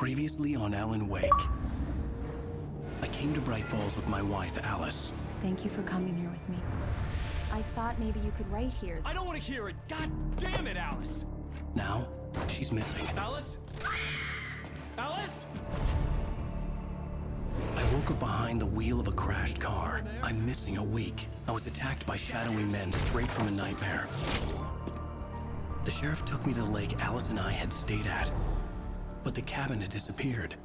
Previously on Alan Wake. I came to Bright Falls with my wife, Alice. Thank you for coming here with me. I thought maybe you could write here. I don't want to hear it! God damn it, Alice! Now, she's missing. Alice? Alice? I woke up behind the wheel of a crashed car. I'm missing a week. I was attacked by shadowy men straight from a nightmare. The sheriff took me to the lake Alice and I had stayed at, but the cabin had disappeared.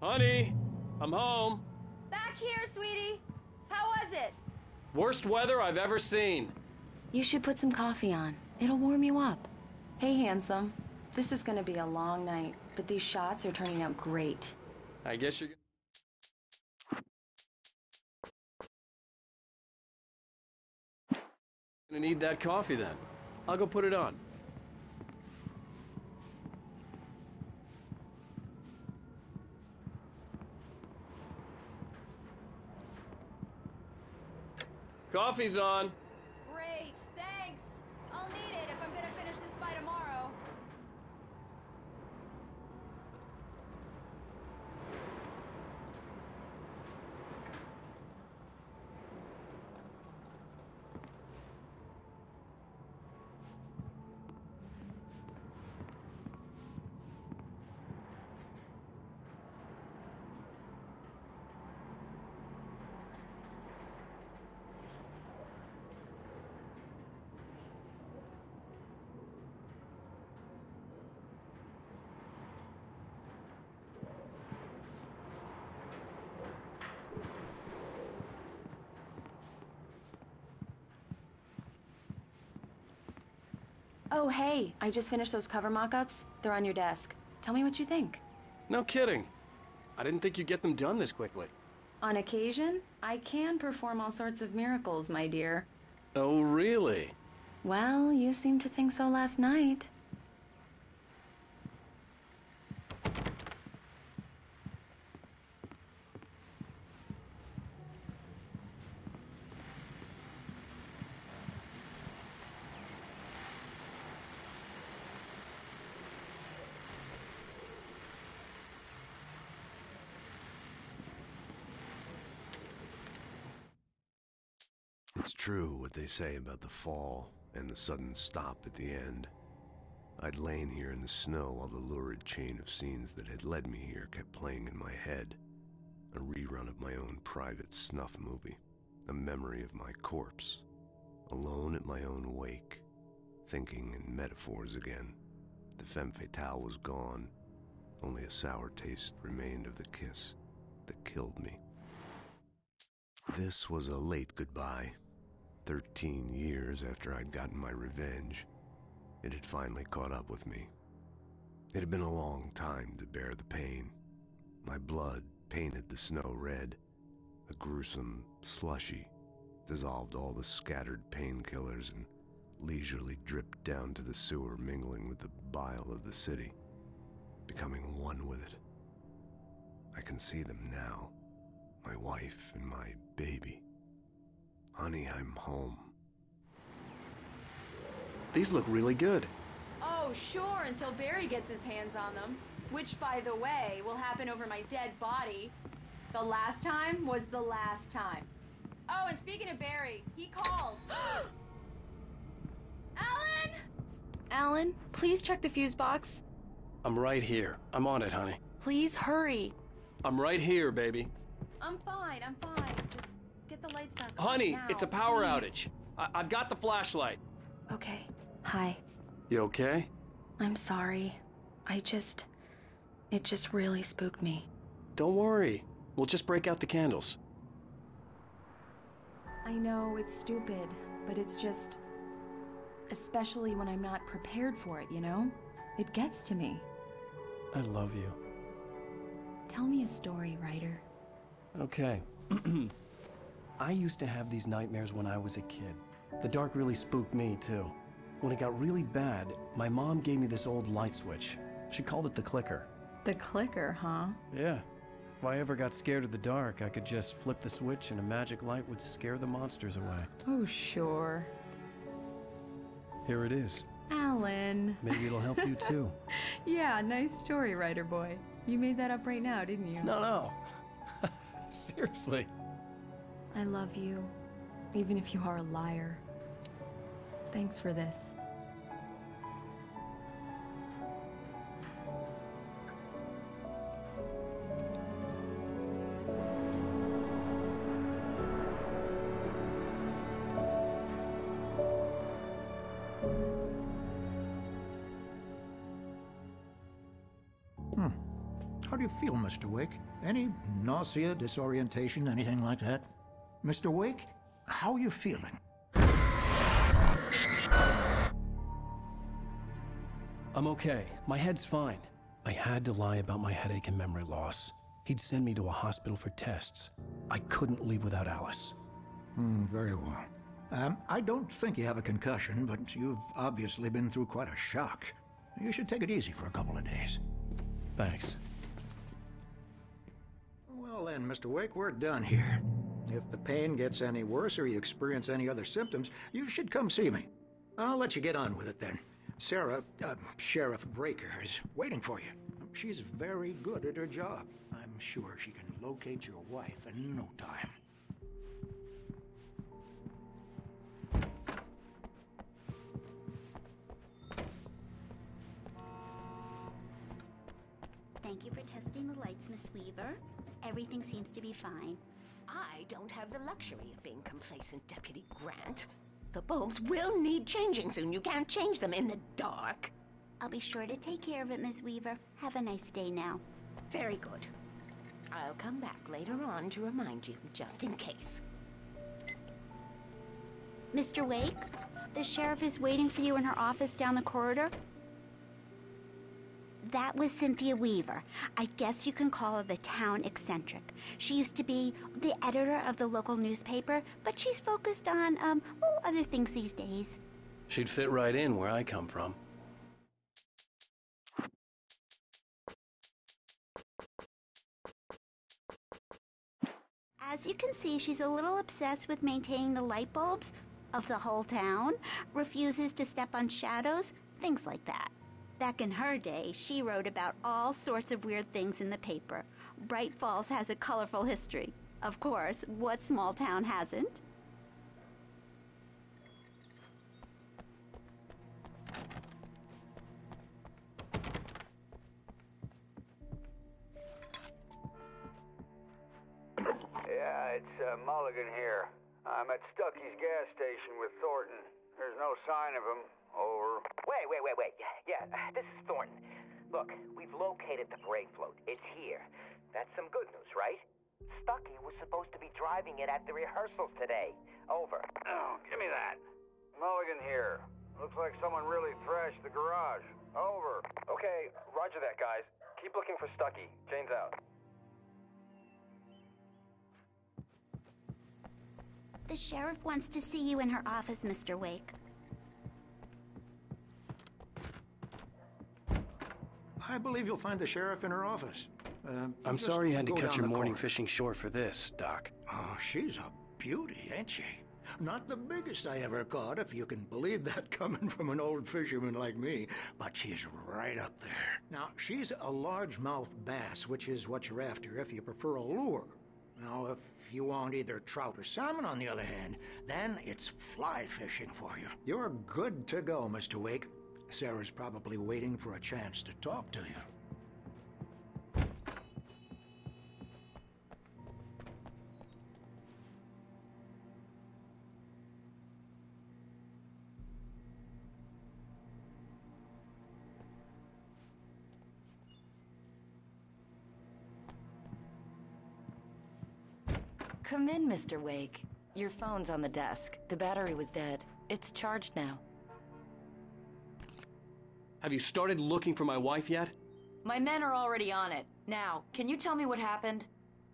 Honey, I'm home. Back here, sweetie. How was it? Worst weather I've ever seen. You should put some coffee on. It'll warm you up. Hey, handsome. This is gonna be a long night, but these shots are turning out great. I guess you're gonna need that coffee then. I'll go put it on. Coffee's on. Great, thanks. I'll need it if I'm gonna finish this by tomorrow. Oh, hey, I just finished those cover mock-ups. They're on your desk. Tell me what you think. No kidding. I didn't think you'd get them done this quickly. On occasion, I can perform all sorts of miracles, my dear. Oh, really? Well, you seemed to think so last night. It's true what they say about the fall and the sudden stop at the end. I'd lain here in the snow while the lurid chain of scenes that had led me here kept playing in my head. A rerun of my own private snuff movie. A memory of my corpse. Alone at my own wake. Thinking in metaphors again. The femme fatale was gone. Only a sour taste remained of the kiss that killed me. This was a late goodbye. 13 years after I'd gotten my revenge, it had finally caught up with me. It had been a long time to bear the pain. My blood painted the snow red. A gruesome slushy dissolved all the scattered painkillers and leisurely dripped down to the sewer, mingling with the bile of the city, becoming one with it. I can see them now, my wife and my baby. Honey, I'm home. These look really good. Oh, sure, until Barry gets his hands on them. Which, by the way, will happen over my dead body. The last time was the last time. Oh, and speaking of Barry, he called. Alan! Alan, please check the fuse box. I'm right here. I'm on it, honey. Please hurry. I'm right here, baby. I'm fine. Just get the lights back on Honey, now, it's a power please. outage. I've got the flashlight. Okay. Hi. You okay? I'm sorry. It just really spooked me. Don't worry. We'll just break out the candles. I know it's stupid, but it's just... especially when I'm not prepared for it, you know? It gets to me. I love you. Tell me a story, writer. Okay. I used to have these nightmares when I was a kid. The dark really spooked me, too. When it got really bad, my mom gave me this old light switch. She called it the clicker. The clicker, huh? Yeah. If I ever got scared of the dark, I could just flip the switch and a magic light would scare the monsters away. Oh, sure. Here it is. Alan. Maybe it'll help you, too. Yeah, nice story, writer boy. You made that up right now, didn't you? No. Seriously. I love you, even if you are a liar. Thanks for this. How do you feel, Mr. Wake? Any nausea, disorientation, anything like that? Mr. Wake, how are you feeling? I'm okay. My head's fine. I had to lie about my headache and memory loss. He'd send me to a hospital for tests. I couldn't leave without Alice. Very well. I don't think you have a concussion, but you've obviously been through quite a shock. You should take it easy for a couple of days. Thanks. Well then, Mr. Wake, we're done here. If the pain gets any worse or you experience any other symptoms, you should come see me. I'll let you get on with it then. Sarah, Sheriff Breaker, is waiting for you. She's very good at her job. I'm sure she can locate your wife in no time. Thank you for testing the lights, Miss Weaver. Everything seems to be fine. I don't have the luxury of being complacent, Deputy Grant. The bulbs will need changing soon. You can't change them in the dark. I'll be sure to take care of it, Miss Weaver. Have a nice day now. Very good. I'll come back later on to remind you, just in case. Mr. Wake, the sheriff is waiting for you in her office down the corridor. That was Cynthia Weaver. I guess you can call her the town eccentric. She used to be the editor of the local newspaper, but she's focused on, other things these days. She'd fit right in where I come from. As you can see, she's a little obsessed with maintaining the light bulbs of the whole town, refuses to step on shadows, things like that. Back in her day, she wrote about all sorts of weird things in the paper. Bright Falls has a colorful history. Of course, what small town hasn't? Yeah, it's Mulligan here. I'm at Stucky's gas station with Thornton. There's no sign of him. Over. Wait. Yeah, this is Thornton. Look, we've located the brake float. It's here. That's some good news, right? Stucky was supposed to be driving it at the rehearsals today. Over. Oh, give me that. Mulligan here. Looks like someone really thrashed the garage. Over. Okay, roger that, guys. Keep looking for Stucky. Jane's out. The sheriff wants to see you in her office, Mr. Wake. I believe you'll find the sheriff in her office. I'm just sorry you had to go cut down your the morning corridor. fishing short for this, Doc. Oh, she's a beauty, ain't she? Not the biggest I ever caught, if you can believe that coming from an old fisherman like me, but she's right up there. Now, she's a largemouth bass, which is what you're after if you prefer a lure. Now, if you want either trout or salmon, on the other hand, then it's fly fishing for you. You're good to go, Mr. Wake. Sarah's probably waiting for a chance to talk to you. Come in, Mr. Wake. Your phone's on the desk. The battery was dead. It's charged now. Have you started looking for my wife yet? My men are already on it. Now, can you tell me what happened?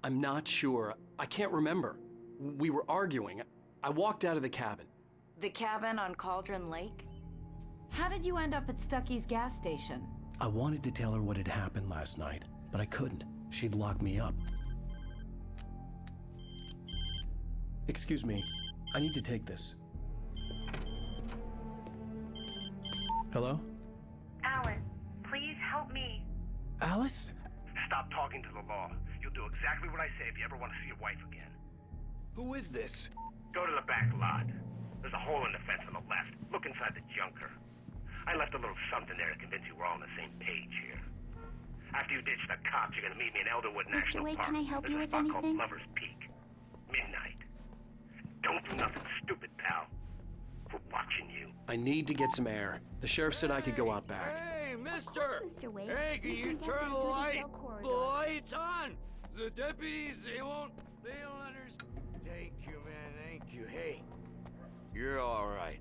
I'm not sure. I can't remember. We were arguing. I walked out of the cabin. The cabin on Cauldron Lake? How did you end up at Stucky's gas station? I wanted to tell her what had happened last night, but I couldn't. She'd lock me up. Excuse me. I need to take this. Hello? Alan, please help me. Alice? Stop talking to the law. You'll do exactly what I say if you ever want to see your wife again. Who is this? Go to the back lot. There's a hole in the fence on the left. Look inside the junker. I left a little something there to convince you we're all on the same page here. After you ditch the cops, you're gonna meet me in Elderwood National Wake, Park. can I help you with There's a spot anything? called Lover's Peak. Midnight. Don't do nothing stupid, pal. We're watching you. I need to get some air. The sheriff said I could go out back. Hey, mister! Mr. Wade, Hey, can you turn the lights on? The deputies, they don't understand. Thank you, man, thank you. Hey, you're all right.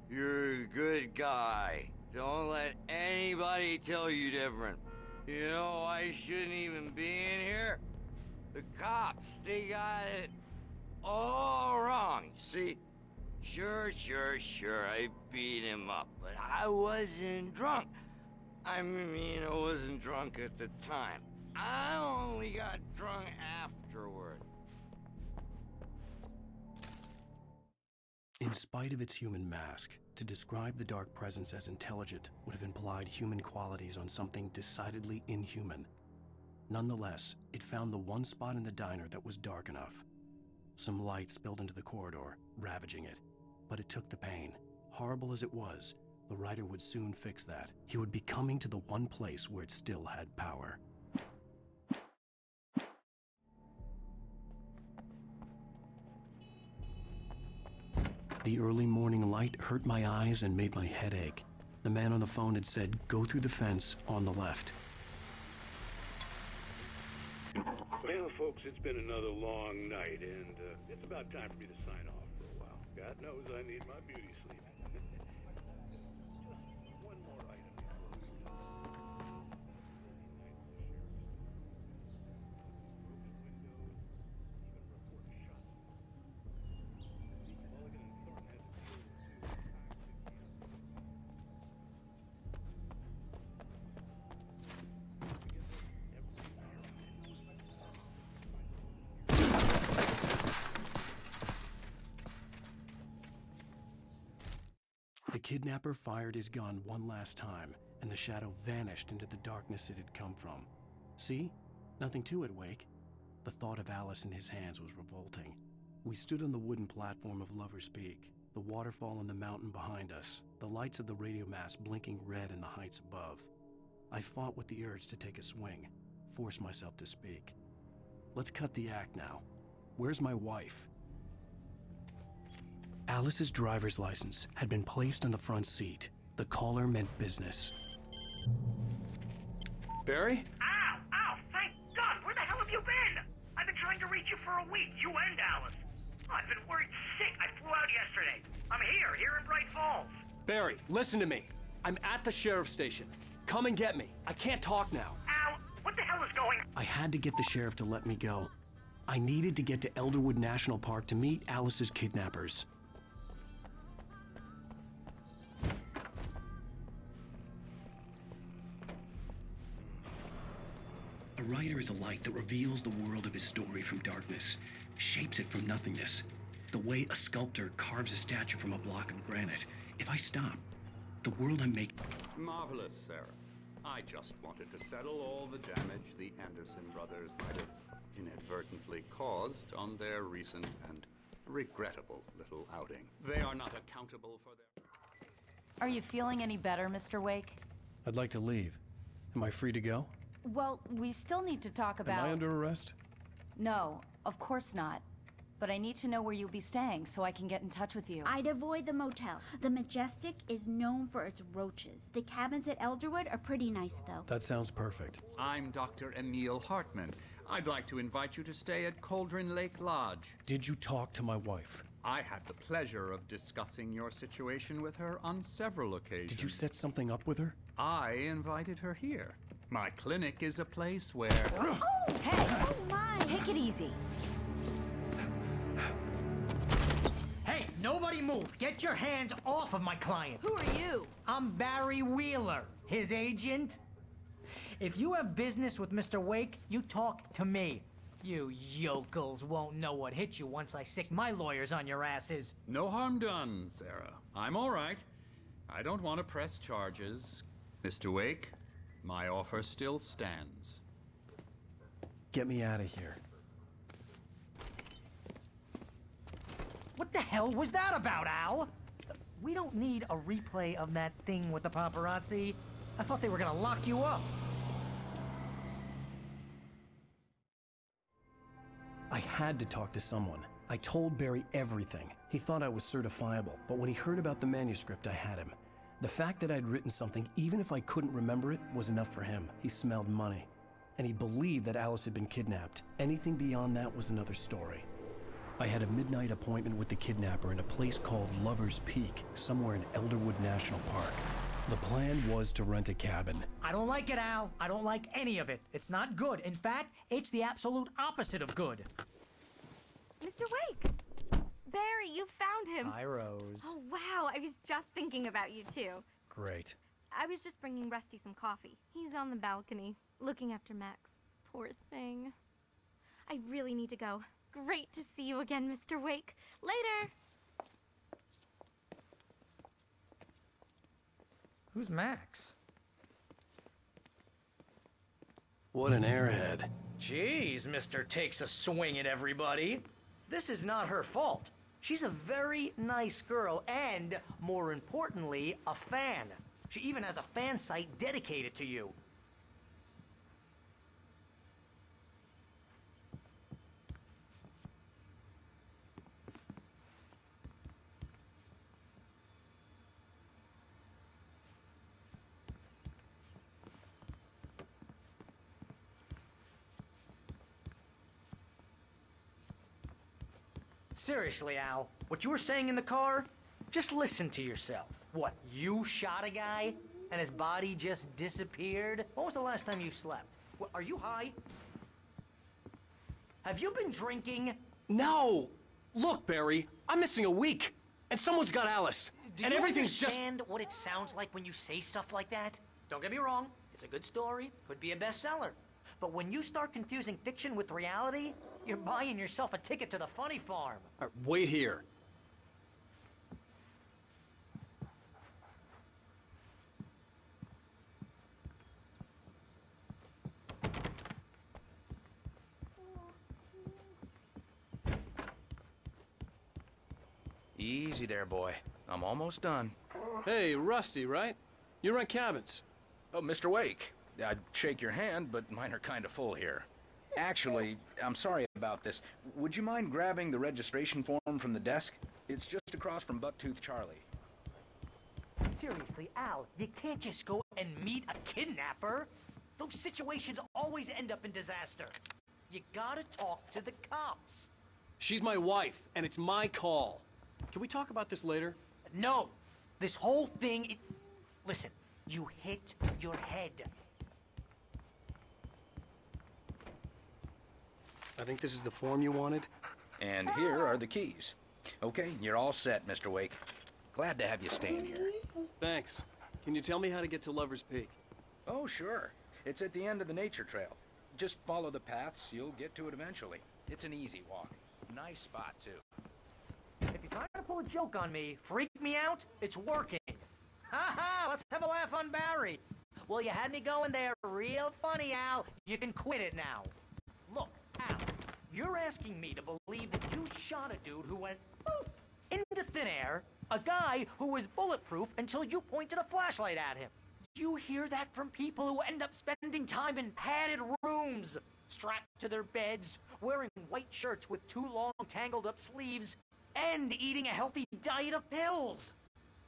You're a good guy. Don't let anybody tell you different. You know, I shouldn't even be in here. The cops, they got it all wrong. See? Sure, I beat him up, but I wasn't drunk. I mean, I wasn't drunk at the time. I only got drunk afterward. In spite of its human mask, to describe the dark presence as intelligent would have implied human qualities on something decidedly inhuman. Nonetheless, it found the one spot in the diner that was dark enough. Some light spilled into the corridor, ravaging it. But it took the pain. Horrible as it was, the writer would soon fix that. He would be coming to the one place where it still had power. The early morning light hurt my eyes and made my head ache. The man on the phone had said, "Go through the fence on the left." Well, folks, it's been another long night, and it's about time for me to sign off for a while. God knows I need my beauty sleep. Just one more item before The kidnapper fired his gun one last time, and the shadow vanished into the darkness it had come from. See? Nothing to it, Wake. The thought of Alice in his hands was revolting. We stood on the wooden platform of Lover's Peak, the waterfall and the mountain behind us, the lights of the radio mast blinking red in the heights above. I fought with the urge to take a swing, force myself to speak. Let's cut the act now. Where's my wife? Alice's driver's license had been placed on the front seat. The caller meant business. Barry? Ow! Thank God! Where the hell have you been? I've been trying to reach you for a week, you and Alice. I've been worried sick. I flew out yesterday. I'm here in Bright Falls. Barry, listen to me. I'm at the sheriff's station. Come and get me. I can't talk now. Al, what the hell is going on? I had to get the sheriff to let me go. I needed to get to Elderwood National Park to meet Alice's kidnappers. A writer is a light that reveals the world of his story from darkness, shapes it from nothingness. The way a sculptor carves a statue from a block of granite. If I stop, the world I'm making... Marvelous, Sarah. I just wanted to settle all the damage the Anderson brothers might have inadvertently caused on their recent and regrettable little outing. They are not accountable for their... Are you feeling any better, Mr. Wake? I'd like to leave. Am I free to go? Well, we still need to talk about... Am I under arrest? No, of course not. But I need to know where you'll be staying so I can get in touch with you. I'd avoid the motel. The Majestic is known for its roaches. The cabins at Elderwood are pretty nice, though. That sounds perfect. I'm Dr. Emil Hartman. I'd like to invite you to stay at Cauldron Lake Lodge. Did you talk to my wife? I had the pleasure of discussing your situation with her on several occasions. Did you set something up with her? I invited her here. My clinic is a place where... Oh, hey! Oh, my! Take it easy. Hey, nobody move! Get your hands off of my client! Who are you? I'm Barry Wheeler, his agent. If you have business with Mr. Wake, you talk to me. You yokels won't know what hit you once I sick my lawyers on your asses. No harm done, Sarah. I'm all right. I don't want to press charges. Mr. Wake, my offer still stands. Get me out of here. What the hell was that about, Al? We don't need a replay of that thing with the paparazzi. I thought they were gonna lock you up. I had to talk to someone. I told Barry everything. He thought I was certifiable, but when he heard about the manuscript, I had him. The fact that I'd written something, even if I couldn't remember it, was enough for him. He smelled money. And he believed that Alice had been kidnapped. Anything beyond that was another story. I had a midnight appointment with the kidnapper in a place called Lover's Peak, somewhere in Elderwood National Park. The plan was to rent a cabin. I don't like it, Al. I don't like any of it. It's not good. In fact, it's the absolute opposite of good. Mr. Wake! Barry, you found him. Hi, Rose. Oh, wow. I was just thinking about you, too. Great. I was just bringing Rusty some coffee. He's on the balcony, looking after Max. Poor thing. I really need to go. Great to see you again, Mr. Wake. Later! Who's Max? What an airhead. Jeez, Mr. Takes a swing at everybody. This is not her fault. She's a very nice girl and, more importantly, a fan. She even has a fan site dedicated to you. Seriously, Al, what you were saying in the car? Just listen to yourself. What, you shot a guy and his body just disappeared? When was the last time you slept? What, are you high? Have you been drinking? No! Look, Barry, I'm missing a week, and someone's got Alice. Do and you everything's just... understand what it sounds like when you say stuff like that? Don't get me wrong, it's a good story, could be a bestseller. But when you start confusing fiction with reality, you're buying yourself a ticket to the funny farm. All right, wait here. Easy there, boy. I'm almost done. Hey, Rusty, right? You rent cabins. Oh, Mr. Wake. I'd shake your hand, but mine are kind of full here. Actually, I'm sorry about this. Would you mind grabbing the registration form from the desk? It's just across from Bucktooth Charlie. Seriously, Al, you can't just go and meet a kidnapper. Those situations always end up in disaster. You gotta talk to the cops. She's my wife, and it's my call. Can we talk about this later? No. This whole thing... Listen, you hit your head. I think this is the form you wanted. And here are the keys. Okay, you're all set, Mr. Wake. Glad to have you staying here. Thanks. Can you tell me how to get to Lover's Peak? Oh, sure. It's at the end of the nature trail. Just follow the paths, you'll get to it eventually. It's an easy walk. Nice spot, too. If you're trying to pull a joke on me, freak me out, it's working. Ha ha, let's have a laugh on Barry. Well, you had me going there real funny, Al. You can quit it now. Look, Al, you're asking me to believe that you shot a dude who went poof into thin air, a guy who was bulletproof until you pointed a flashlight at him. You hear that from people who end up spending time in padded rooms, strapped to their beds, wearing white shirts with too long tangled up sleeves, and eating a healthy diet of pills.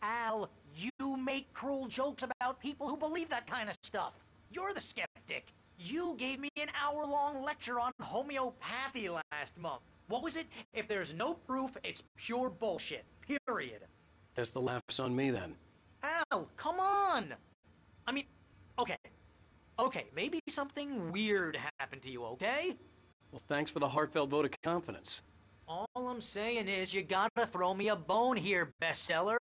Al, you make cruel jokes about people who believe that kind of stuff. You're the skeptic. You gave me an hour-long lecture on homeopathy last month. What was it? If there's no proof, it's pure bullshit. Period. Guess the laugh's on me then. Al, come on! I mean, okay. Okay, maybe something weird happened to you, okay? Well, thanks for the heartfelt vote of confidence. All I'm saying is you gotta throw me a bone here, bestseller.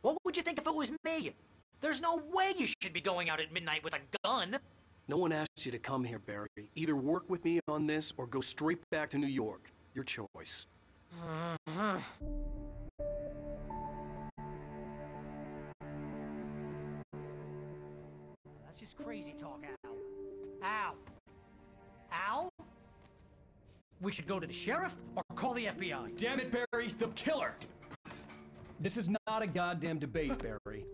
What would you think if it was me? There's no way you should be going out at midnight with a gun. No one asked you to come here, Barry. Either work with me on this or go straight back to New York. Your choice. That's just crazy talk, Al. Al? Al? We should go to the sheriff or call the FBI. Damn it, Barry, the killer! This is not a goddamn debate, Barry.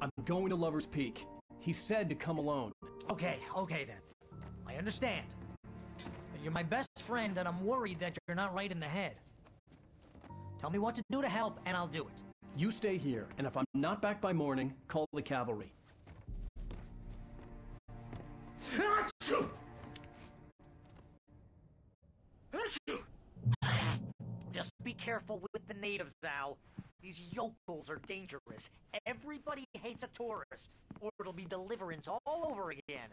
I'm going to Lover's Peak. He said to come alone. Okay then. I understand. You're my best friend, and I'm worried that you're not right in the head. Tell me what to do to help, and I'll do it. You stay here, and if I'm not back by morning, call the cavalry. Just be careful with the natives, Al. These yokels are dangerous. Everybody hates a tourist, or it'll be deliverance all over again.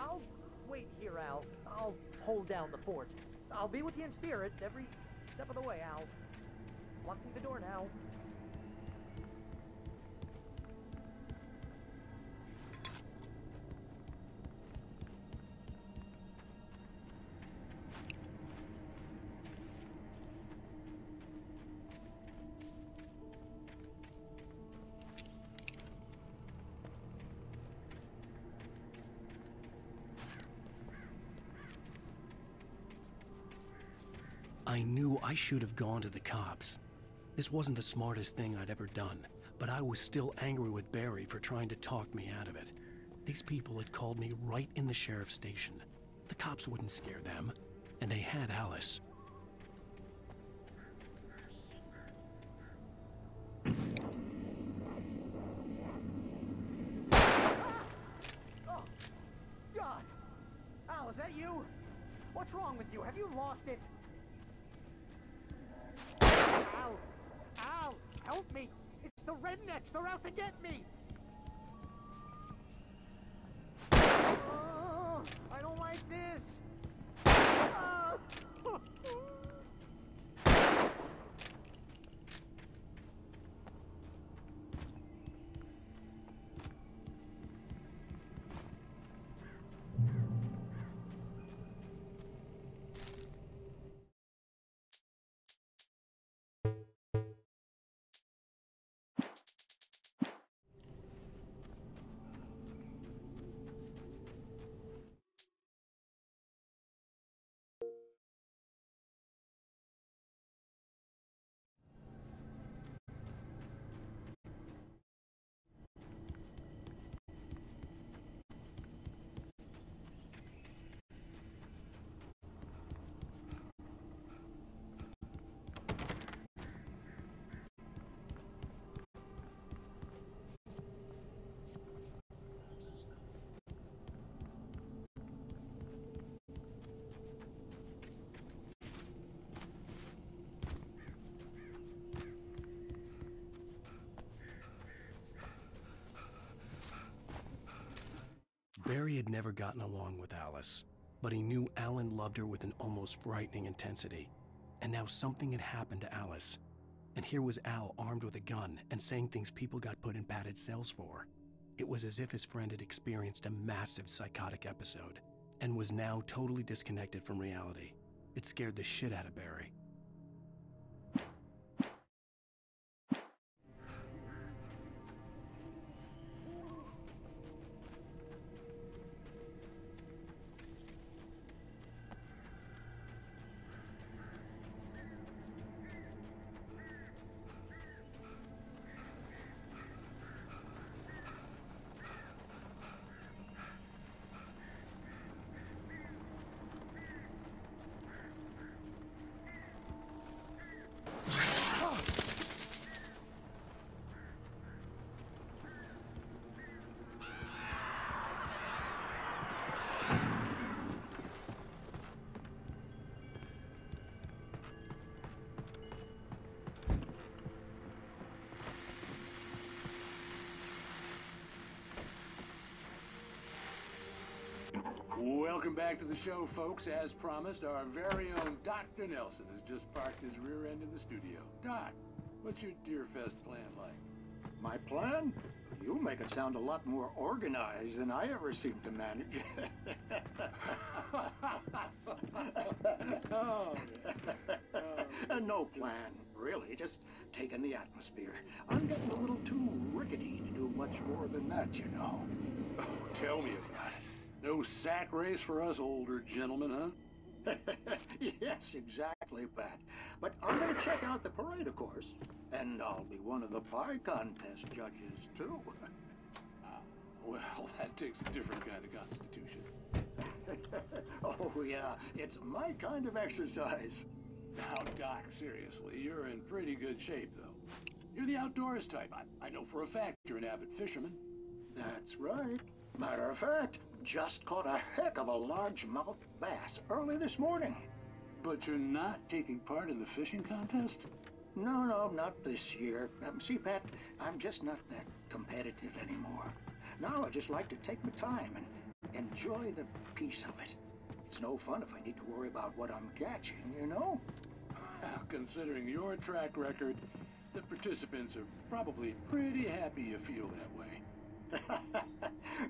I'll wait here, Al. I'll hold down the fort. I'll be with you in spirit every step of the way, Al. Walk through the door now. I knew I should have gone to the cops. This wasn't the smartest thing I'd ever done, but I was still angry with Barry for trying to talk me out of it. These people had called me right in the sheriff's station. The cops wouldn't scare them, and they had Alice. Oh, God! Al, is that you? What's wrong with you? Have you lost it? Al! Al! Help me! It's the rednecks! They're out to get me! Oh, I don't like this! Ah. Barry had never gotten along with Alice, but he knew Alan loved her with an almost frightening intensity. And now something had happened to Alice. And here was Al armed with a gun and saying things people got put in padded cells for. It was as if his friend had experienced a massive psychotic episode and was now totally disconnected from reality. It scared the shit out of Barry. Welcome back to the show, folks. As promised, our very own Dr. Nelson has just parked his rear end in the studio. Doc, what's your Deerfest plan like? My plan? You make it sound a lot more organized than I ever seem to manage. No plan, really. Just taking the atmosphere. I'm getting a little too rickety to do much more than that, you know. Oh, tell me about it. No sack race for us older gentlemen, huh? Yes, exactly, Pat. But I'm going to check out the parade, of course. And I'll be one of the pie contest judges, too. Well, that takes a different kind of constitution. Oh, yeah. It's my kind of exercise. Now, Doc, seriously, you're in pretty good shape, though. You're the outdoors type. I know for a fact you're an avid fisherman. That's right. Matter of fact, just caught a heck of a largemouth bass early this morning. But you're not taking part in the fishing contest? No, not this year. See, Pat, I'm just not that competitive anymore. Now I just like to take my time and enjoy the peace of it. It's no fun if I need to worry about what I'm catching, you know? Considering your track record, the participants are probably pretty happy you feel that way.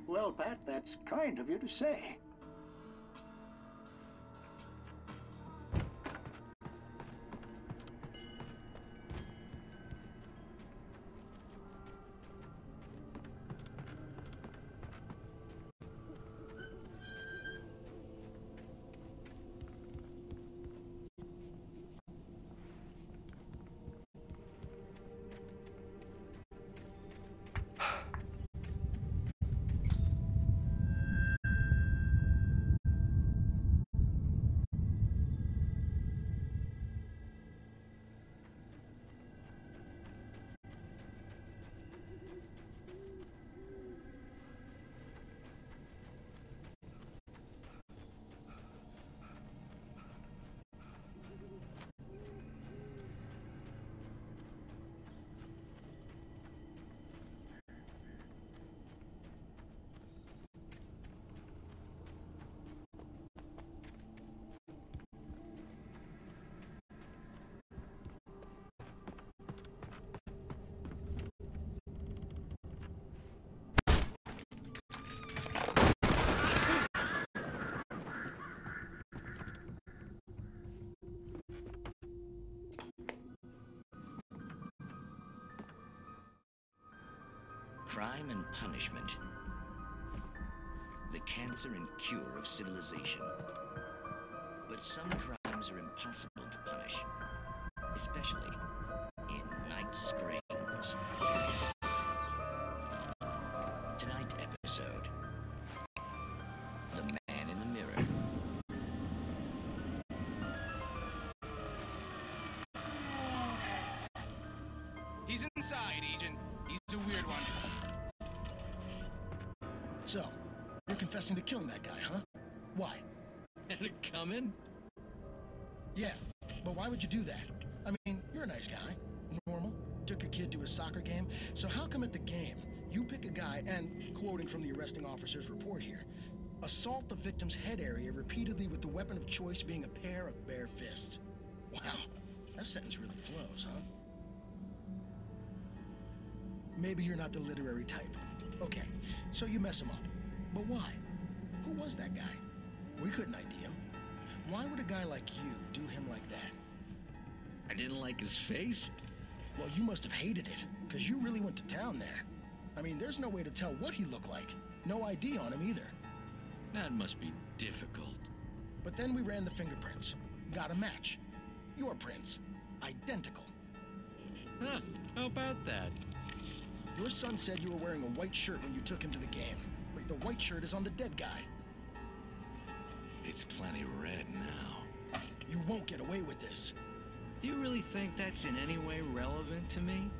Well, Pat, that's kind of you to say. Crime and punishment. The cancer and cure of civilization. But some crimes are impossible to punish, especially in Night Springs. Tonight's episode, The Man in the Mirror. He's inside, Agent. He's a weird one. So, you're confessing to killing that guy, huh? Why? Had it coming? Yeah, but why would you do that? I mean, you're a nice guy. Normal. Took a kid to a soccer game. So how come at the game, you pick a guy and, quoting from the arresting officer's report here, assault the victim's head area repeatedly with the weapon of choice being a pair of bare fists? Wow, that sentence really flows, huh? Maybe you're not the literary type. Okay, so you mess him up. But why? Who was that guy? We couldn't ID him. Why would a guy like you do him like that? I didn't like his face? Well, you must have hated it, because you really went to town there. I mean, there's no way to tell what he looked like. No ID on him either. That must be difficult. But then we ran the fingerprints. Got a match. Your prints. Identical. Huh, how about that? Your son said you were wearing a white shirt when you took him to the game, but the white shirt is on the dead guy. It's plenty red now. You won't get away with this. Do you really think that's in any way relevant to me?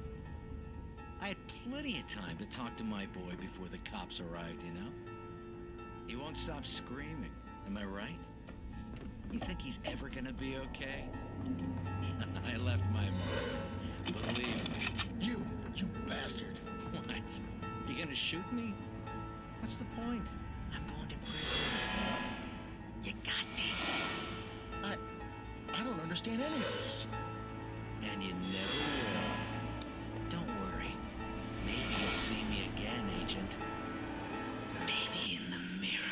I had plenty of time to talk to my boy before the cops arrived, you know? He won't stop screaming, am I right? You think he's ever gonna be okay? I left my mark. Believe me. You bastard. What? You gonna shoot me? What's the point? I'm going to prison. You got me. I don't understand any of this. And you never will. Don't worry. Maybe you'll see me again, Agent. Maybe in the mirror.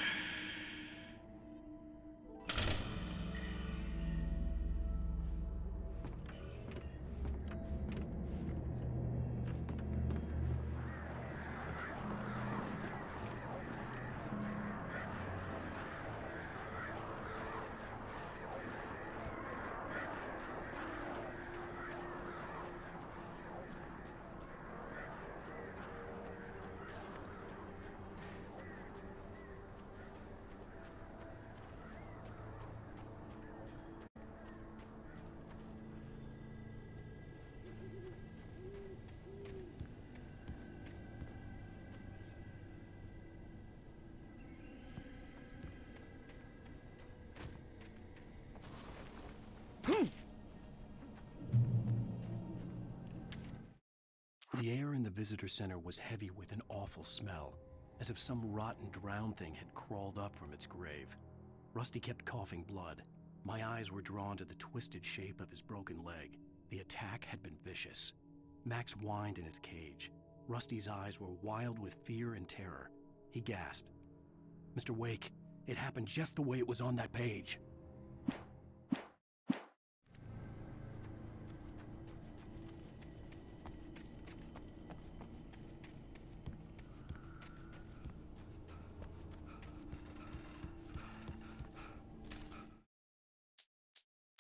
The air in the visitor center was heavy with an awful smell, as if some rotten drowned thing had crawled up from its grave. Rusty kept coughing blood. My eyes were drawn to the twisted shape of his broken leg. The attack had been vicious. Max whined in his cage. Rusty's eyes were wild with fear and terror. He gasped. "Mr. Wake, it happened just the way it was on that page."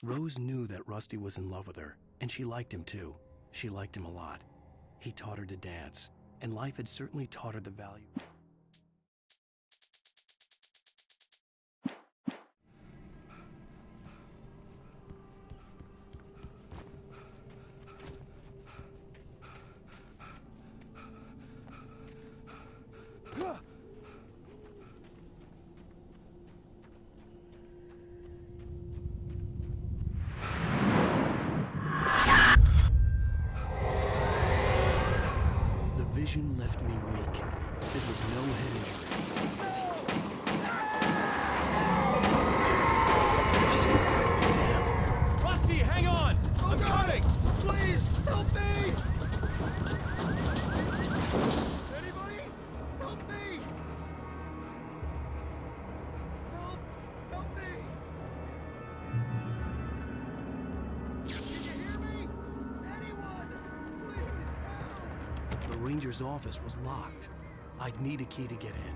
Rose knew that Rusty was in love with her, and she liked him too. She liked him a lot. He taught her to dance, and life had certainly taught her the value. Vision left me weak. This was no head injury. Damn. Rusty, hang on! I'm coming! Please, help me! Anybody? Help me! Help me! Can you hear me? Anyone? Please, help! The ranger's office was locked. I'd need a key to get in.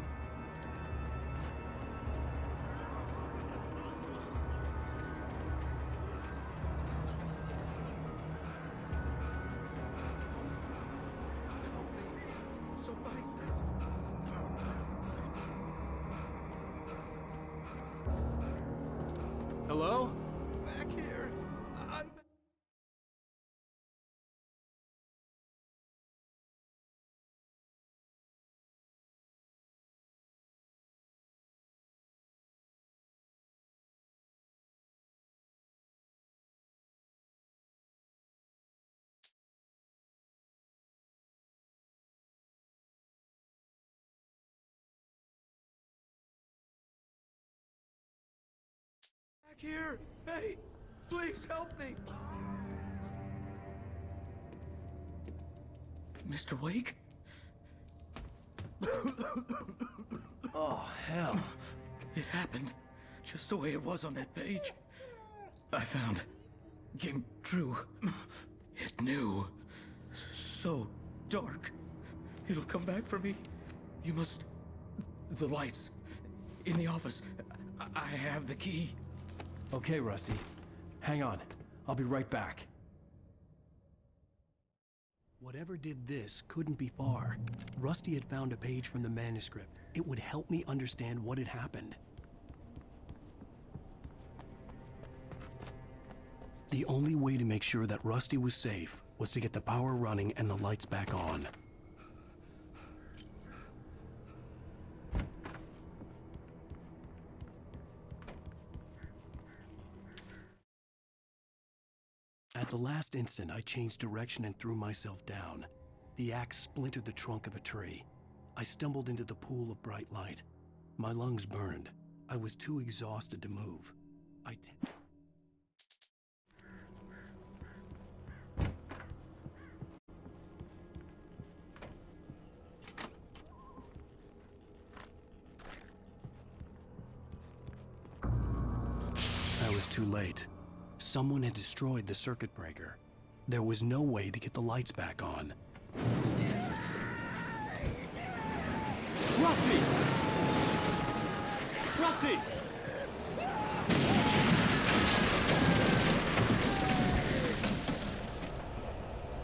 Somebody. Hello? Back here. I'm... Back here! Hey! Please help me! Mr. Wake? Oh, hell. It happened just the way it was on that page. I found. Came true. It knew. So dark. It'll come back for me. You must... The lights. In the office. I have the key. Okay, Rusty. Hang on. I'll be right back. Whatever did this couldn't be far. Rusty had found a page from the manuscript. It would help me understand what had happened. The only way to make sure that Rusty was safe was to get the power running and the lights back on. At the last instant, I changed direction and threw myself down. The axe splintered the trunk of a tree. I stumbled into the pool of bright light. My lungs burned. I was too exhausted to move. I was too late. Someone had destroyed the circuit breaker. There was no way to get the lights back on. Rusty! Rusty!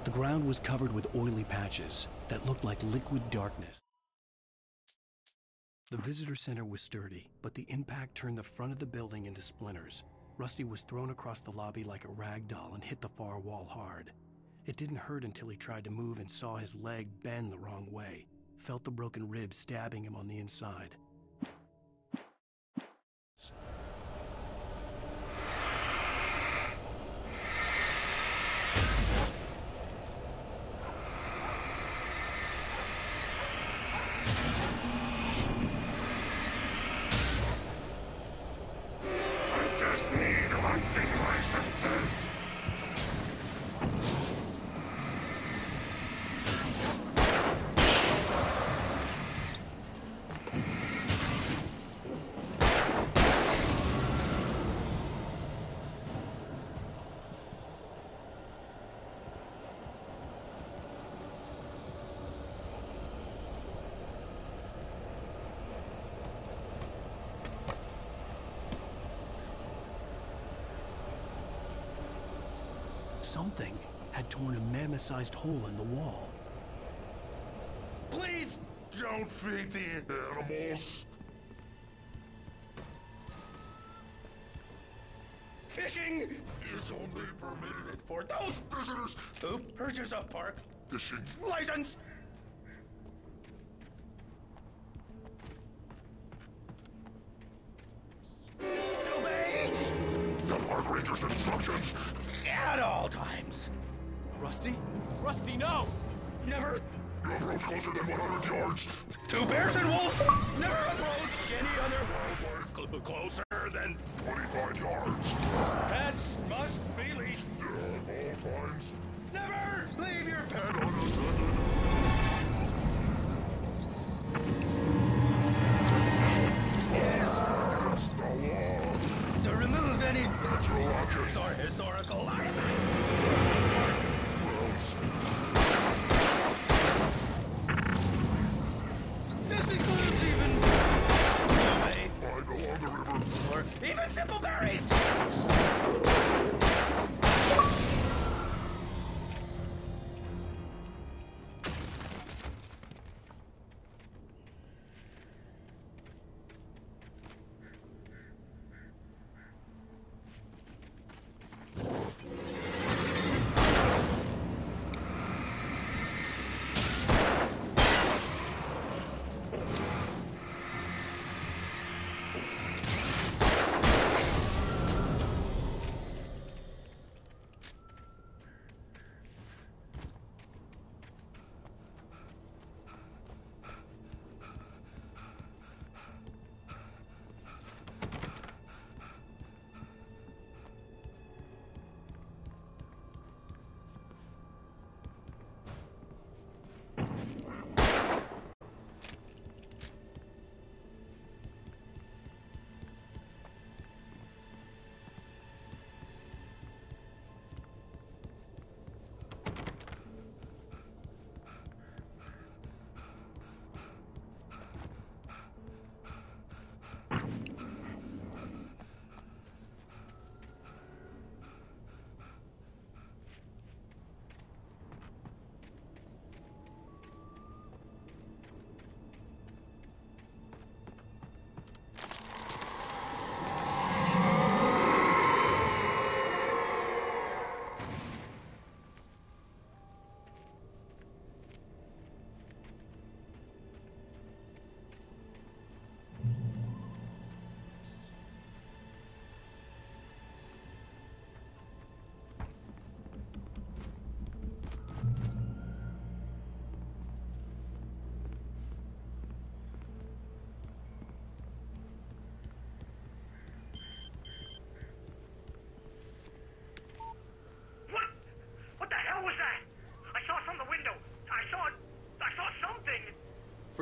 The ground was covered with oily patches that looked like liquid darkness. The visitor center was sturdy, but the impact turned the front of the building into splinters. Rusty was thrown across the lobby like a rag doll and hit the far wall hard. It didn't hurt until he tried to move and saw his leg bend the wrong way. Felt the broken rib stabbing him on the inside. I just need hunting licenses. Something had torn a mammoth-sized hole in the wall. Please don't feed the animals. Fishing is only permitted for those visitors who purchase a park fishing license. Obey the park ranger's instructions at all times. Rusty? Rusty, no! Never. You approach closer than 100 yards. Two bears and wolves never approach any other wildlife closer than 25 yards. Pets must be leashed at all times. Never leave your pet Against the law. To remove any natural objects or historical artifacts. This includes even along the river. Or even simple berries.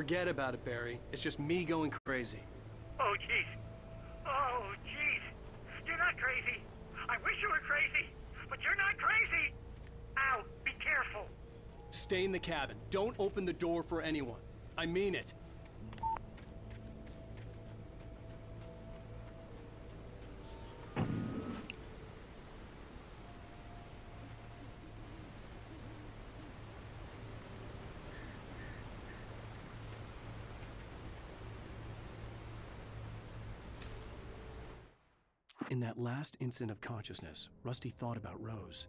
Forget about it, Barry. It's just me going crazy. Oh, jeez. Oh, jeez. You're not crazy. I wish you were crazy, but you're not crazy. Al, be careful. Stay in the cabin. Don't open the door for anyone. I mean it. In that last instant of consciousness, Rusty thought about Rose.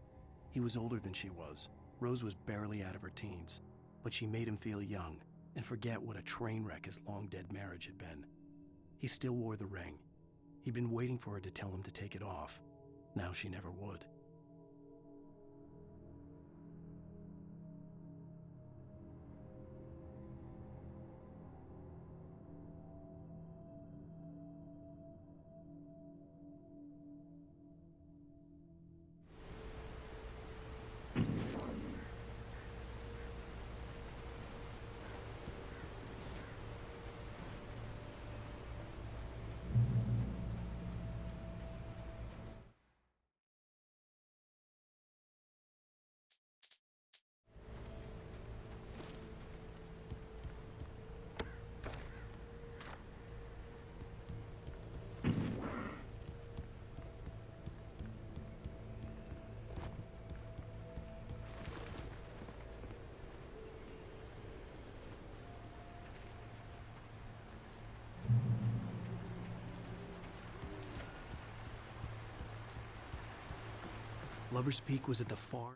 He was older than she was. Rose was barely out of her teens, but she made him feel young and forget what a train wreck his long-dead marriage had been. He still wore the ring. He'd been waiting for her to tell him to take it off. Now she never would. Lover's Peak was at the far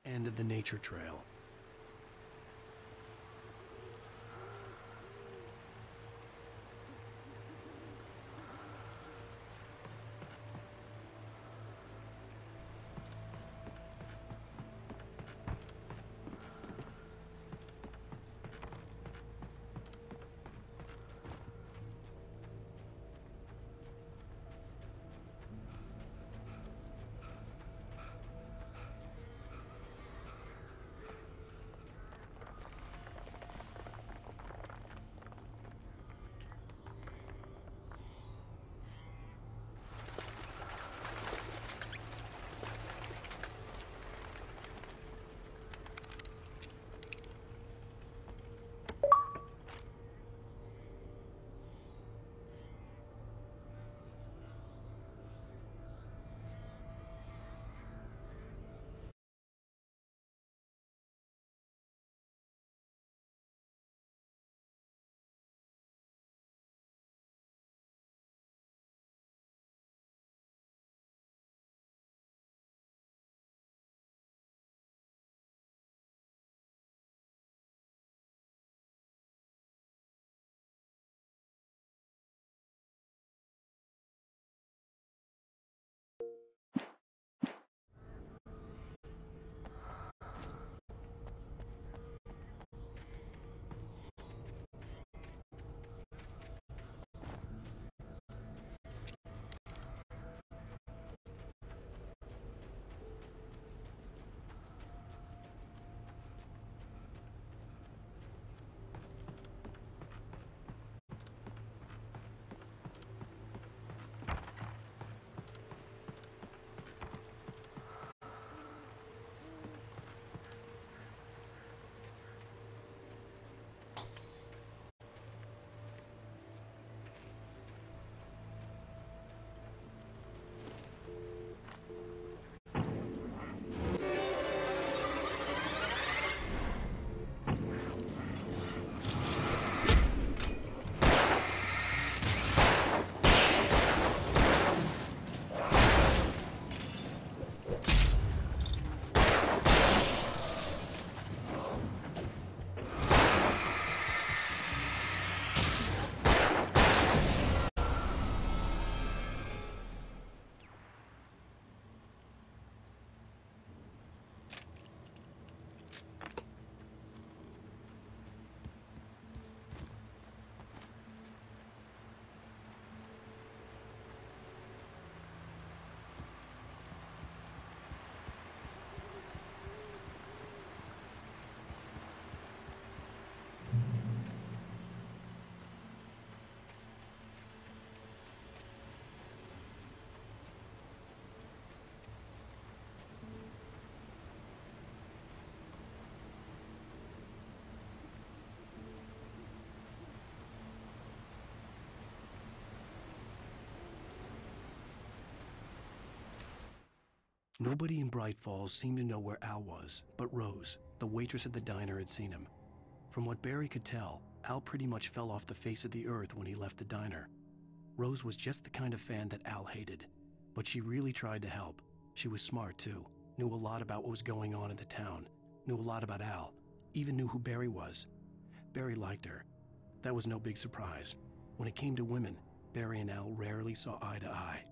End of the nature trail. Nobody in Bright Falls seemed to know where Al was, but Rose, the waitress at the diner, had seen him. From what Barry could tell, Al pretty much fell off the face of the earth when he left the diner. Rose was just the kind of fan that Al hated, but she really tried to help. She was smart, too, knew a lot about what was going on in the town, knew a lot about Al, even knew who Barry was. Barry liked her. That was no big surprise. When it came to women, Barry and Al rarely saw eye to eye.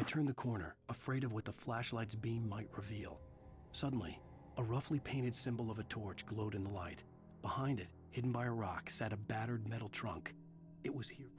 turned the corner, afraid of what the flashlight's beam might reveal. Suddenly, a roughly painted symbol of a torch glowed in the light. Behind it, hidden by a rock, sat a battered metal trunk. It was here.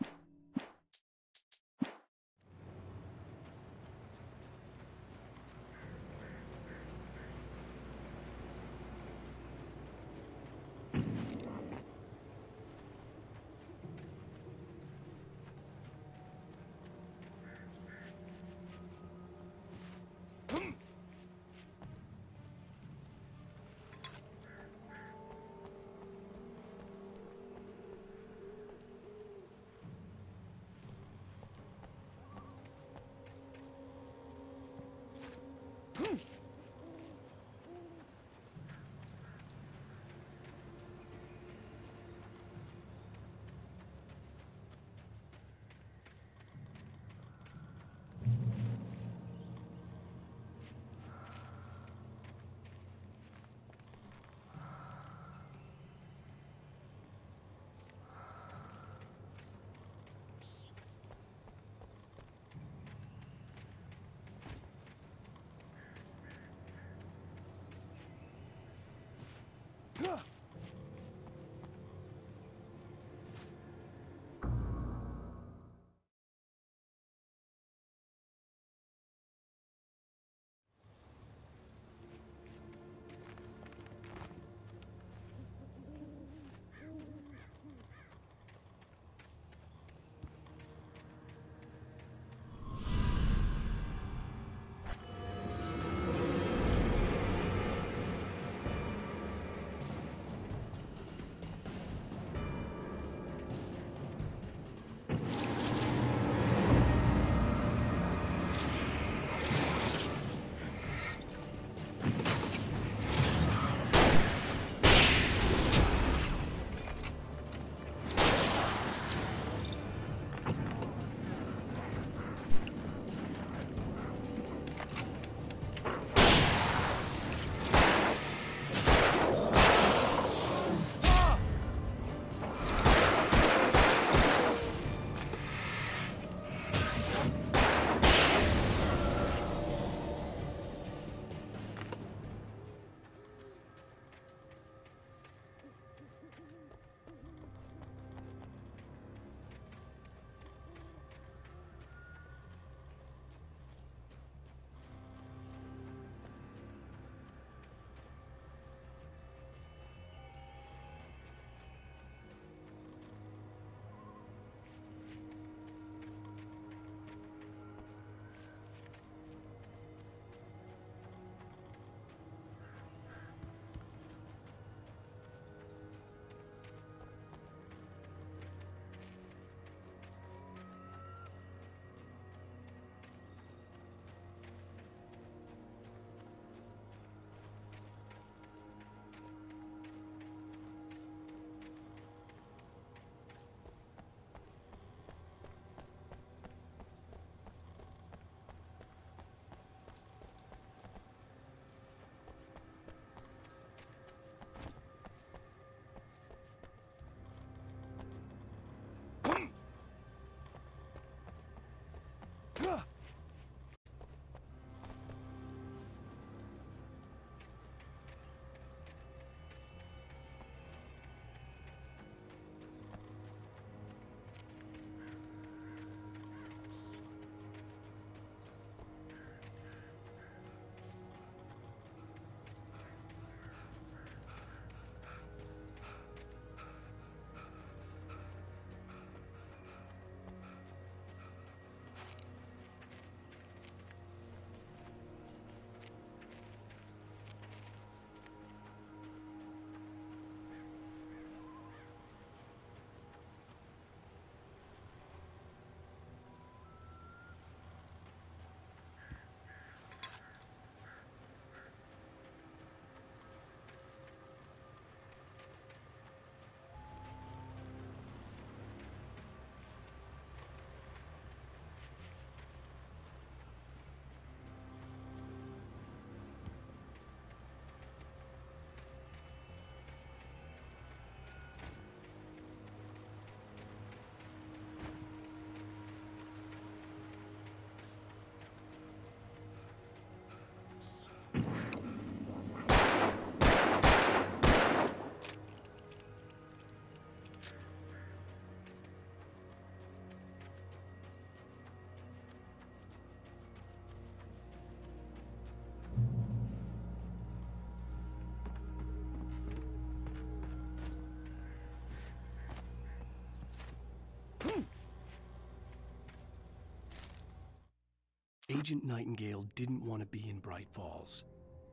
Agent Nightingale didn't want to be in Bright Falls.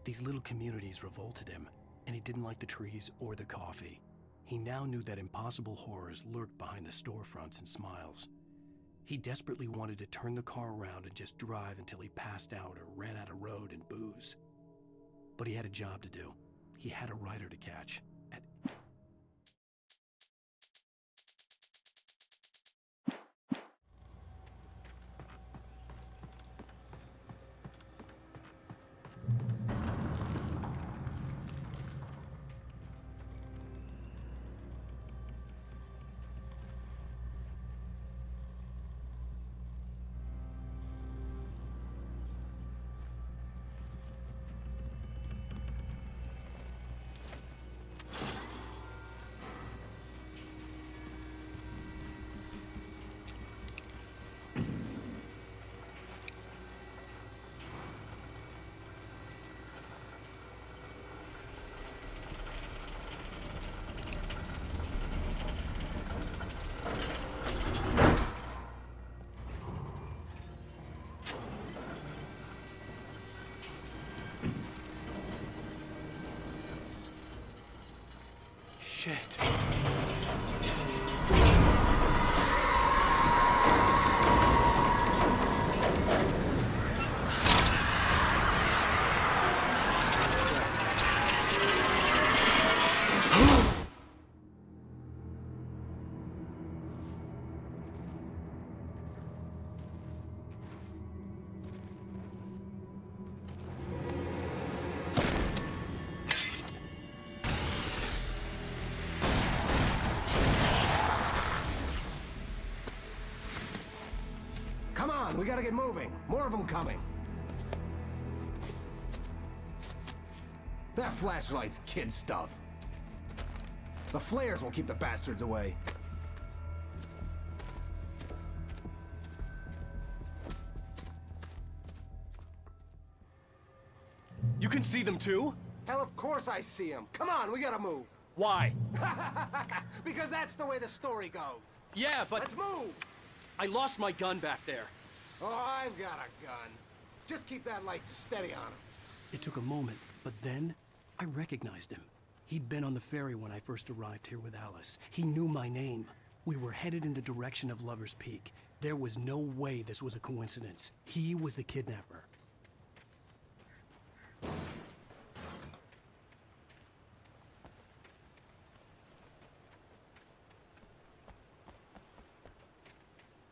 These little communities revolted him, and he didn't like the trees or the coffee. He now knew that impossible horrors lurked behind the storefronts and smiles. He desperately wanted to turn the car around and just drive until he passed out or ran out of road and booze. But he had a job to do. He had a rider to catch. Shit. We gotta get moving. More of them coming. That flashlight's kid stuff. The flares will keep the bastards away. You can see them too? Hell, of course I see them. Come on, we gotta move. Why? Because that's the way the story goes. Yeah, but... Let's move! I lost my gun back there. Oh, I've got a gun. Just keep that light steady on him. It took a moment, but then I recognized him. He'd been on the ferry when I first arrived here with Alice. He knew my name. We were headed in the direction of Lover's Peak. There was no way this was a coincidence. He was the kidnapper.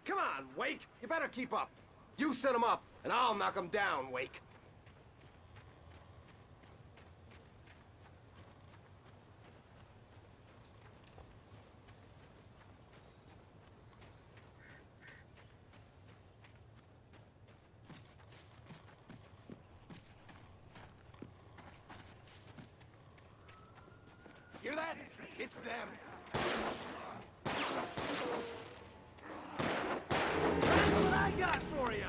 Come on, Wake! You better keep up. You set him up, and I'll knock him down, Wake. Hear that? It's them. That's what I got for you!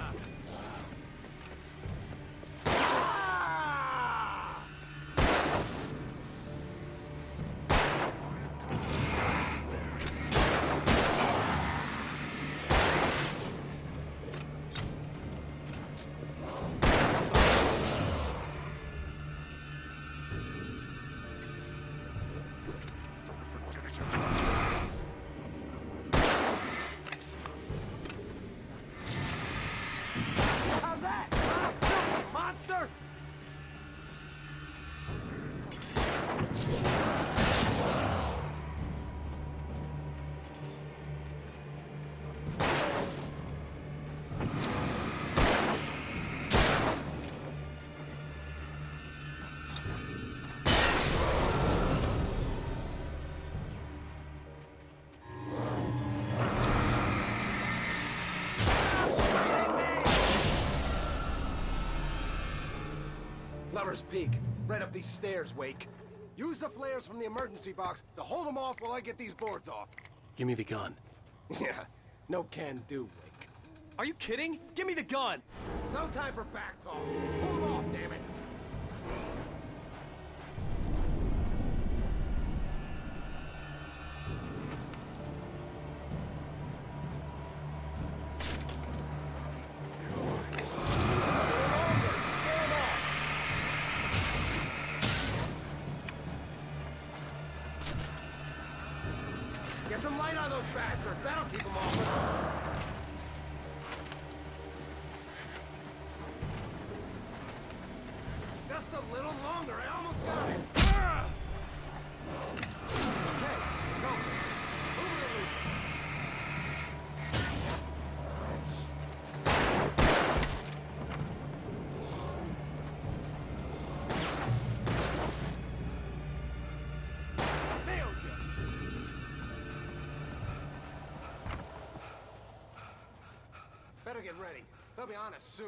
Lover's Peak. Right up these stairs, Wake. Use the flares from the emergency box to hold them off while I get these boards off. Give me the gun. Yeah, no can do, Wake. Are you kidding? Give me the gun! No time for back talk. Pull them off, damn it! Get some light on those bastards. That'll keep them off. Just a little longer. I almost got it. Okay, it's over. Move it or lose it. Nailed you. Better get ready. They'll be on us soon.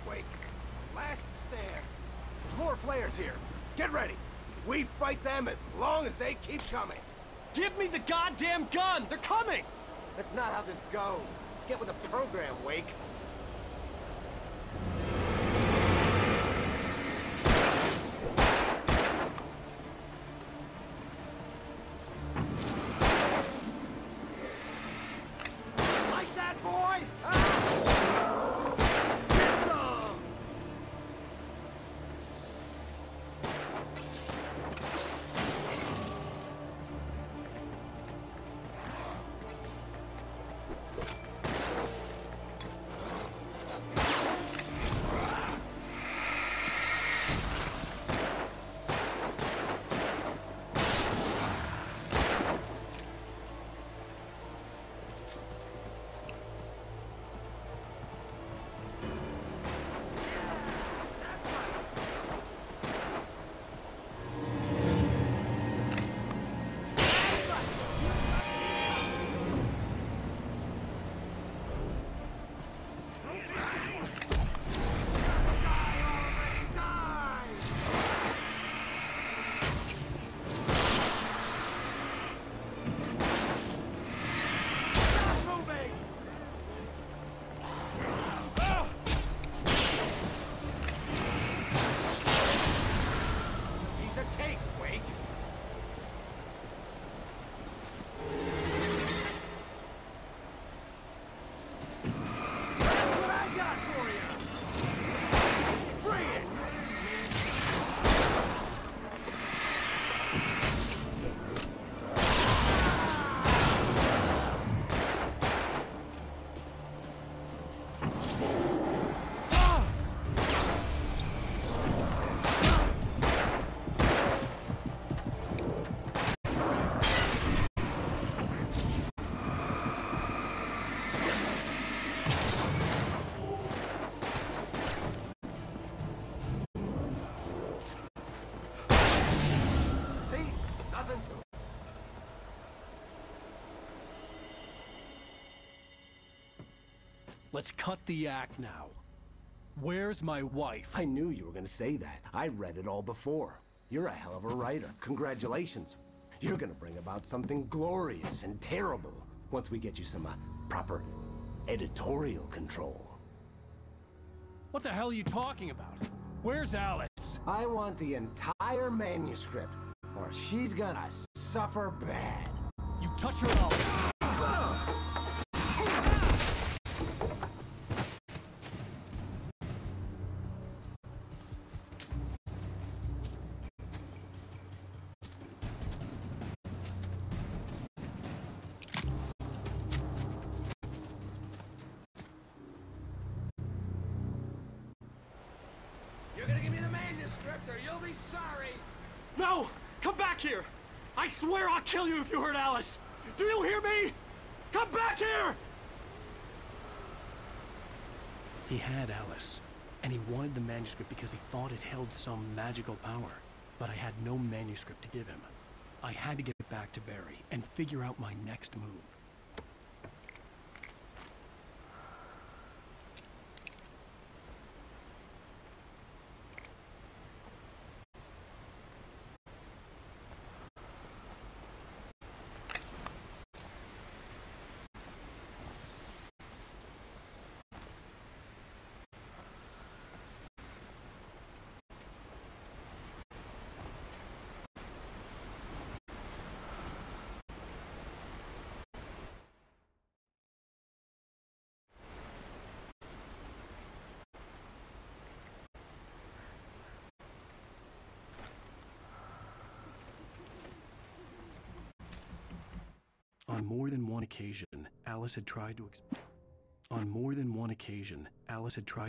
Wake. Last stand. There's more flares here. Get ready. We fight them as long as they keep coming. Give me the goddamn gun! They're coming! That's not how this goes. Get with the program, Wake. Like that, boy? Get some! Let's cut the act now. Where's my wife? I knew you were gonna say that. I read it all before. You're a hell of a writer. Congratulations. You're gonna bring about something glorious and terrible once we get you some proper editorial control. What the hell are you talking about? Where's Alice? I want the entire manuscript, or she's gonna suffer bad. You touch her out. You're gonna give me the manuscript, or you'll be sorry. No! Come back here! I swear I'll kill you if you hurt Alice! Do you hear me? Come back here! He had Alice, and he wanted the manuscript because he thought it held some magical power. But I had no manuscript to give him. I had to get back to Barry and figure out my next move. On more than one occasion, Alice had tried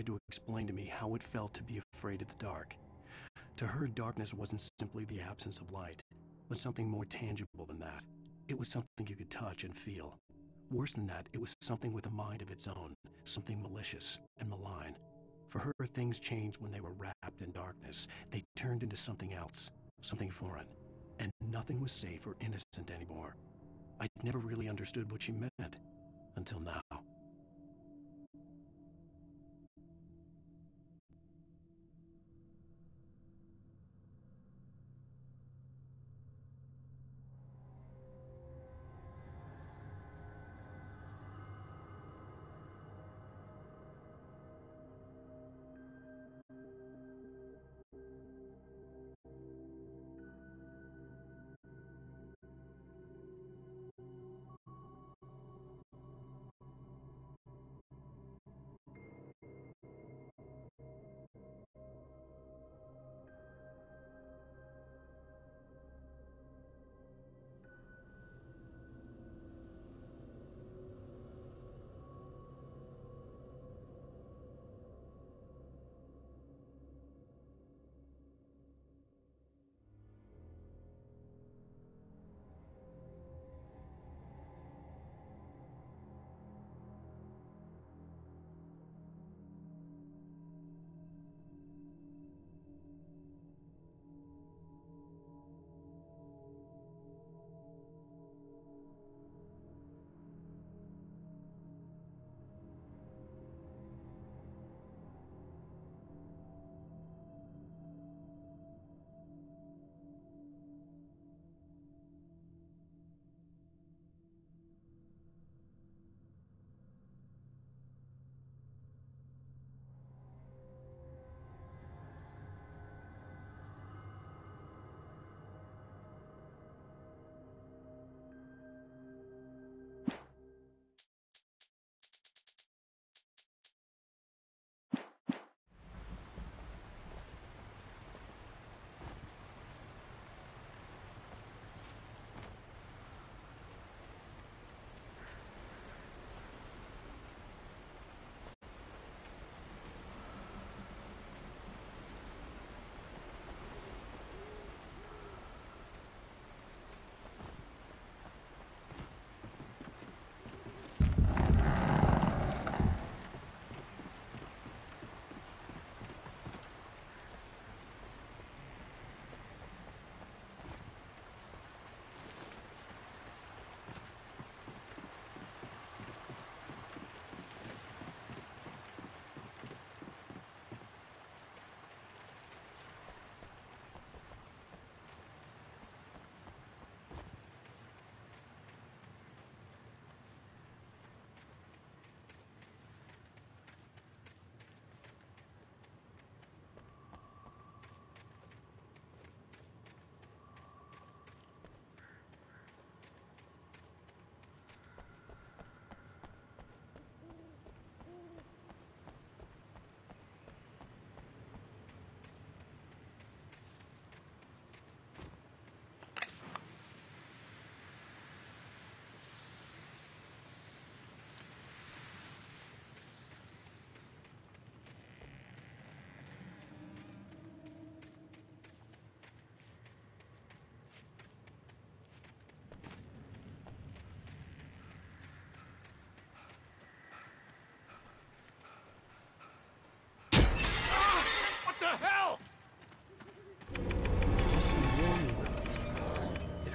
to explain to me how it felt to be afraid of the dark. To her, darkness wasn't simply the absence of light, but something more tangible than that. It was something you could touch and feel. Worse than that, it was something with a mind of its own, something malicious and malign. For her, things changed when they were wrapped in darkness. They turned into something else, something foreign, and nothing was safe or innocent anymore. I'd never really understood what she meant, until now.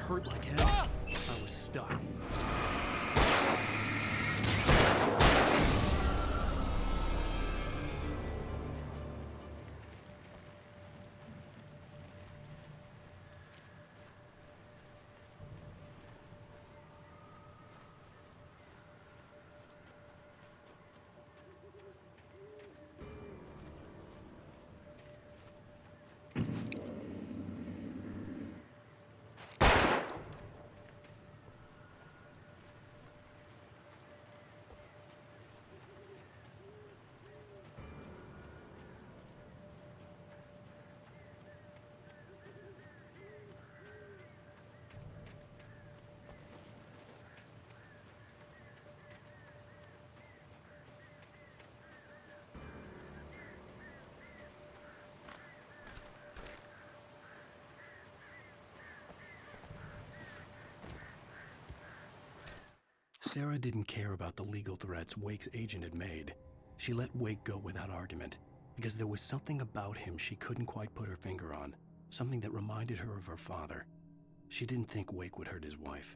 Hurt like hell. I was stuck. Sarah didn't care about the legal threats Wake's agent had made. She let Wake go without argument, because there was something about him she couldn't quite put her finger on, something that reminded her of her father. She didn't think Wake would hurt his wife.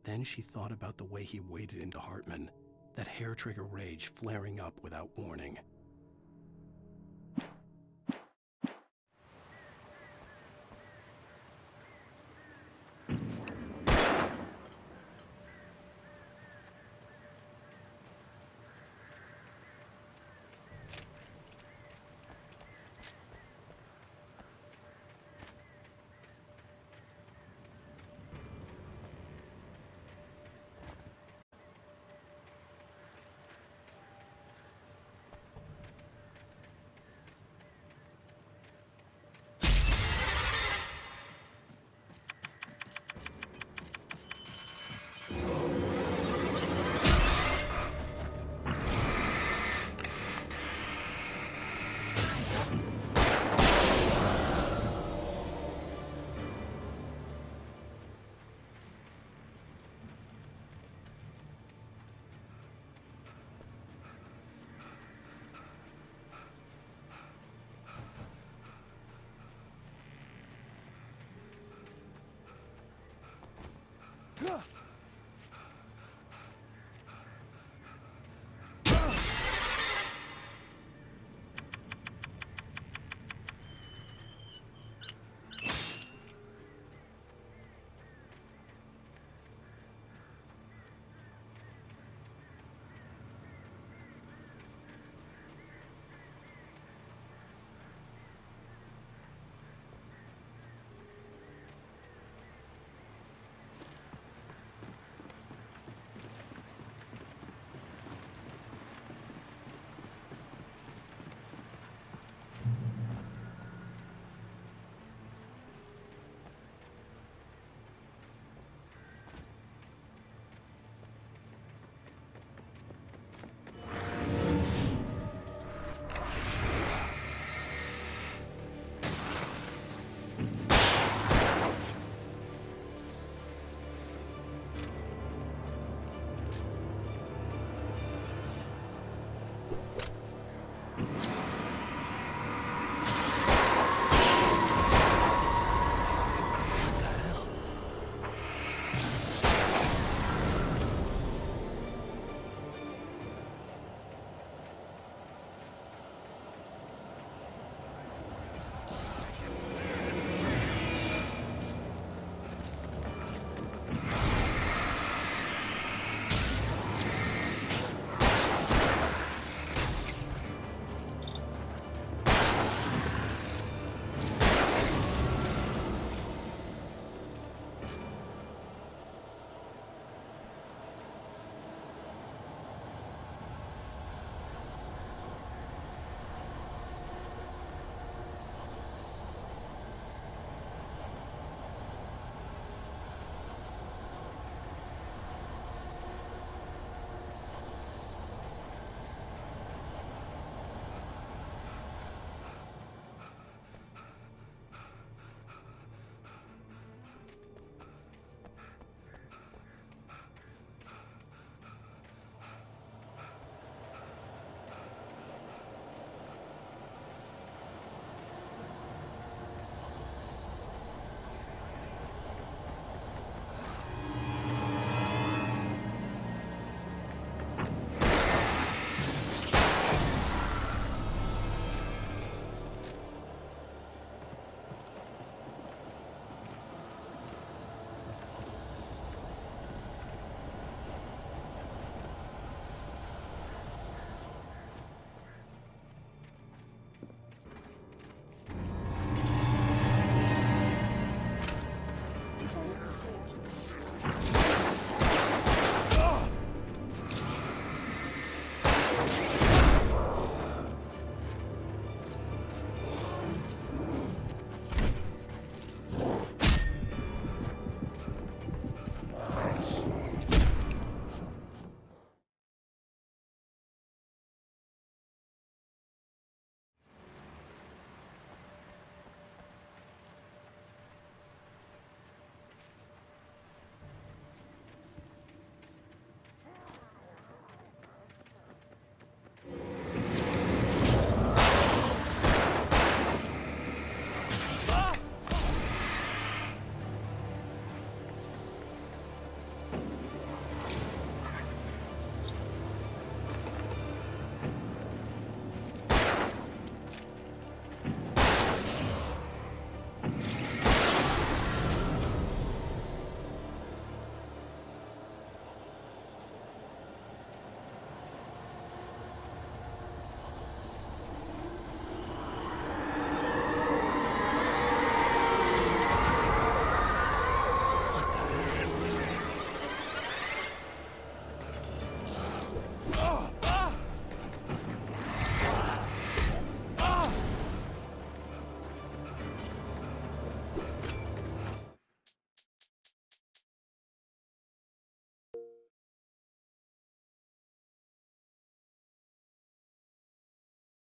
Then she thought about the way he waded into Hartman, that hair-trigger rage flaring up without warning. Ugh!